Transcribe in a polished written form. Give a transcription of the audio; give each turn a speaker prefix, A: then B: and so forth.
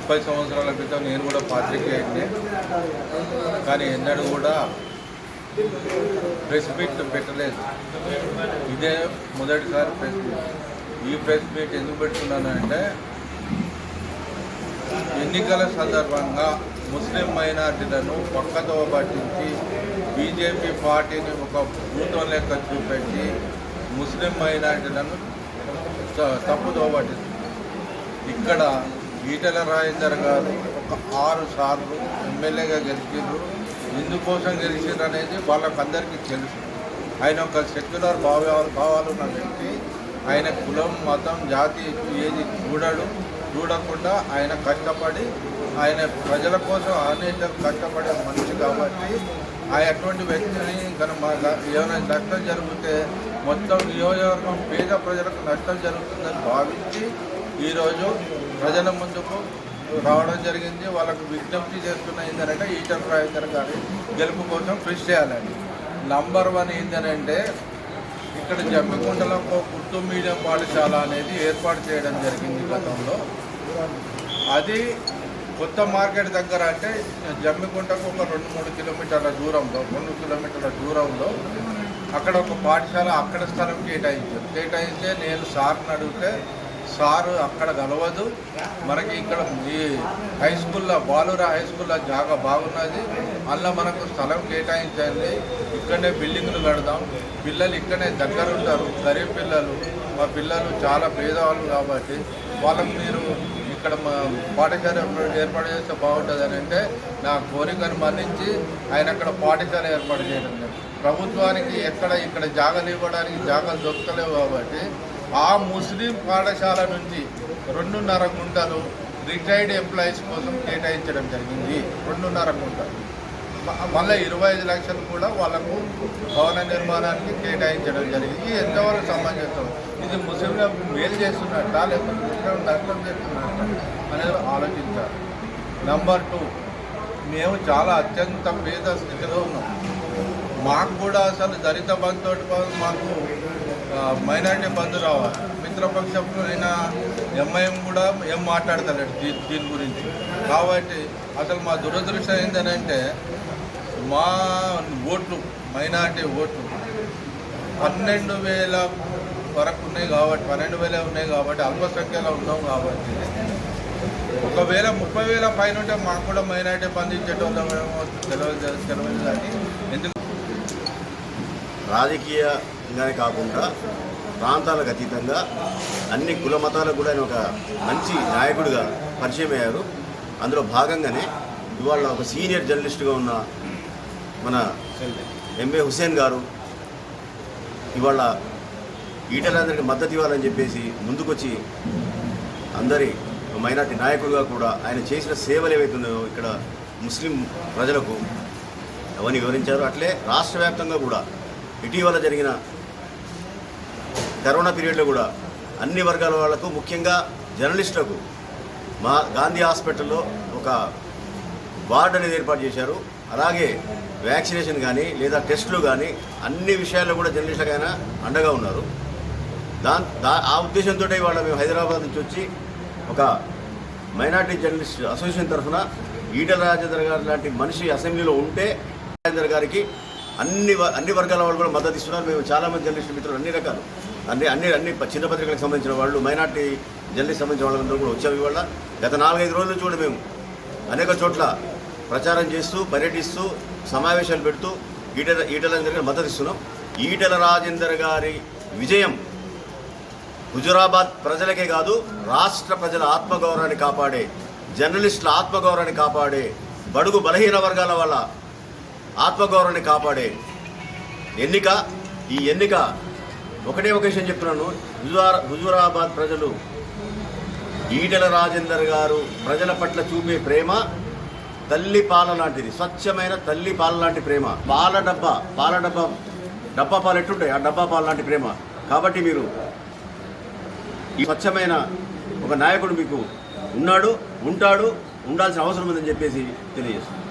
A: 30 సంవత్సరాల క్రితం నేను కూడా పాత్రికేయుడిని, కానీ ఎన్నడూ కూడా ప్రెస్ మీట్ పెట్టలేదు. ఇదే మొదటిసారి ప్రెస్ మీట్. ఈ ప్రెస్ మీట్ ఎందుకు పెడుతున్నానంటే, ఎన్నికల సందర్భంగా ముస్లిం మైనార్టీలను పక్కతో పట్టించి బీజేపీ పార్టీని ఒక భూతం లెక్క చూపెట్టి ముస్లిం మైనార్టీలను తప్పుదో పట్టింది. ఇక్కడ ఈటెల రాజేందర్ గారు ఒక 6 సార్లు ఎమ్మెల్యేగా గెలిచారు. ఎందుకోసం గెలిచారు అనేది వాళ్ళకందరికీ తెలుసు. ఆయన ఒక సెక్యులర్ భావాలున్న వ్యక్తి. ఆయన కులం, మతం, జాతి ఏది చూడకుండా ఆయన కష్టపడి, ఆయన ప్రజల కోసం అనేక కష్టపడే మనిషి కాబట్టి అటువంటి వ్యక్తిని ఏమైనా నష్టం జరిగితే మొత్తం నియోజకవర్గం పేద ప్రజలకు నష్టం జరుగుతుందని భావించి ఈరోజు ప్రజల ముందుకు రావడం జరిగింది. వాళ్ళకు విజ్ఞప్తి చేస్తున్న ఏంటంటే ఈటెల రాజేందర్ గారి గెలుపు కోసం కృషి చేయాలని. నంబర్ 1 ఏంటంటే, ఇక్కడ జమ్మికుంటలో ఒక ఉర్దూ మీడియం పాఠశాల అనేది ఏర్పాటు చేయడం జరిగింది గతంలో. అది కొత్త మార్కెట్ దగ్గర, అంటే జమ్మికుంటకు ఒక 2-3 కిలోమీటర్ల దూరంలో, 2 కిలోమీటర్ల దూరంలో అక్కడ ఒక పాఠశాల అక్కడ స్థలం కేటాయిస్తే నేను సార్ని అడిగితే సారు అక్కడ కలవదు, మనకి ఇక్కడ ఈ హై స్కూల్లో బాలురా హై స్కూల్లో జాగా బాగున్నది, అందులో మనకు స్థలం కేటాయించండి, ఇక్కడనే బిల్డింగ్లు కడదాం, పిల్లలు ఇక్కడనే దగ్గర ఉంటారు, గరీబ్ పిల్లలు, మా పిల్లలు చాలా పేదవాళ్ళు కాబట్టి వాళ్ళకు మీరు ఇక్కడ మా పాఠశాల ఏర్పాటు చేస్తే బాగుంటుంది అని అంటే నా కోరికను మన్నించి ఆయన అక్కడ పాఠశాల ఏర్పాటు చేయడం లేదు. ప్రభుత్వానికి ఇక్కడ జాగాలు ఇవ్వడానికి జాగాలు దొరకలేవు కాబట్టి ఆ ముస్లిం పాఠశాల నుంచి 2.5 గుంటలు రిటైర్డ్ ఎంప్లాయీస్ కోసం కేటాయించడం జరిగింది. 2.5 గుంటలు, మళ్ళీ 25 లక్షలు కూడా వాళ్ళకు భవన నిర్మాణానికి కేటాయించడం జరిగింది. ఎంతవరకు సమంజసం? ఇది ముస్లింలకు మేలు చేస్తున్నట్ట లేకపోతే ముస్లిం నష్టం చేస్తున్నట్ట అనేది ఆలోచించాలి. నంబర్ 2, మేము చాలా అత్యంత పేద స్థితిలో ఉన్నాం. మాకు కూడా అసలు దళిత బంధుతో మాకు మైనారిటీ బంధు రావాలి. మిత్రపక్షంలో అయినా ఎంఐఎం కూడా ఏం మాట్లాడతలేడు దీని గురించి. కాబట్టి అసలు మా దురదృష్టం ఏంటంటే, మా ఓట్లు, మైనారిటీ ఓట్లు 12,000 వరకు ఉన్నాయి కాబట్టి, 12,000 ఉన్నాయి కాబట్టి అల్పసంఖ్యలో ఉన్నాం కాబట్టి, ఒకవేళ 30,000 పైన ఉంటే మాకు కూడా మైనారిటీ బంధించేటోళ్ళేమో తెలియదు. కానీ ఎందుకు
B: రాజకీయంగానే కాకుండా ప్రాంతాలకు అతీతంగా అన్ని కుల మతాలకు కూడా ఆయన ఒక మంచి నాయకుడిగా పరిచయం అయ్యారు. అందులో భాగంగానే ఇవాళ ఒక సీనియర్ జర్నలిస్టుగా ఉన్న మన ఎంఏ హుసేన్ గారు ఇవాళ ఈటలందరికీ మద్దతు ఇవ్వాలని చెప్పేసి ముందుకొచ్చి అందరి మైనార్టీ నాయకుడిగా కూడా ఆయన చేసిన సేవలు ఏవైతున్నాయో ఇక్కడ ముస్లిం ప్రజలకు అవన్నీ వివరించారు. అట్లే రాష్ట్ర వ్యాప్తంగా కూడా ఇటీవల జరిగిన కరోనా పీరియడ్లో కూడా అన్ని వర్గాల వాళ్లకు, ముఖ్యంగా జర్నలిస్టులకు మా గాంధీ హాస్పిటల్లో ఒక వార్డు అనేది ఏర్పాటు చేశారు. అలాగే వ్యాక్సినేషన్ కానీ లేదా టెస్టులు కానీ అన్ని విషయాల్లో కూడా జర్నలిస్టులకైనా అండగా ఉన్నారు. ఆ ఉద్దేశంతో ఇవాళ మేము హైదరాబాద్ నుంచి వచ్చి ఒక మైనార్టీ జర్నలిస్ట్ అసోసియేషన్ తరఫున ఈటెల రాజేందర్ గారు లాంటి మనిషి అసెంబ్లీలో ఉంటే రాజేందర్ గారికి అన్ని వర్గాల వాళ్ళు కూడా మద్దతు ఇస్తున్నారు. మేము చాలామంది జర్నలిస్టు మిత్రులు అన్ని రకాలు అన్ని చిన్న పత్రికలకు సంబంధించిన వాళ్ళు, మైనార్టీ జర్నలిస్ట్ సంబంధించిన వాళ్ళందరూ కూడా వచ్చాము. ఇవాళ గత 4-5 రోజుల చూడ మేము అనేక చోట్ల ప్రచారం చేస్తూ, పర్యటిస్తూ, సమావేశాలు పెడుతూ ఈటెల రాజేందర్ గారికి మద్దతు ఇస్తున్నాం. ఈటెల రాజేందర్ గారి విజయం హుజురాబాద్ ప్రజలకే కాదు, రాష్ట్ర ప్రజల ఆత్మగౌరవాన్ని కాపాడే, జర్నలిస్టుల ఆత్మగౌరవాన్ని కాపాడే, బడుగు బలహీన వర్గాల వాళ్ళ ఆత్మగౌరవాన్ని కాపాడే ఎన్నిక. ఈ ఎన్నిక ఒకటే ఒక విషయం చెప్తున్నాను, హుజూరాబాద్ ప్రజలు ఈటెల రాజేందర్ గారు ప్రజల పట్ల చూపే ప్రేమ తల్లి పాల లాంటిది, స్వచ్ఛమైన తల్లి పాల లాంటి ప్రేమ. డబ్బా పాలు ఎట్టుంటాయి, ఆ డబ్బా పాలు లాంటి ప్రేమ. కాబట్టి మీరు ఈ స్వచ్ఛమైన ఒక నాయకుడు మీకు ఉన్నాడు, ఉంటాడు, ఉండాల్సిన అవసరం ఉందని చెప్పేసి తెలియజేస్తుంది.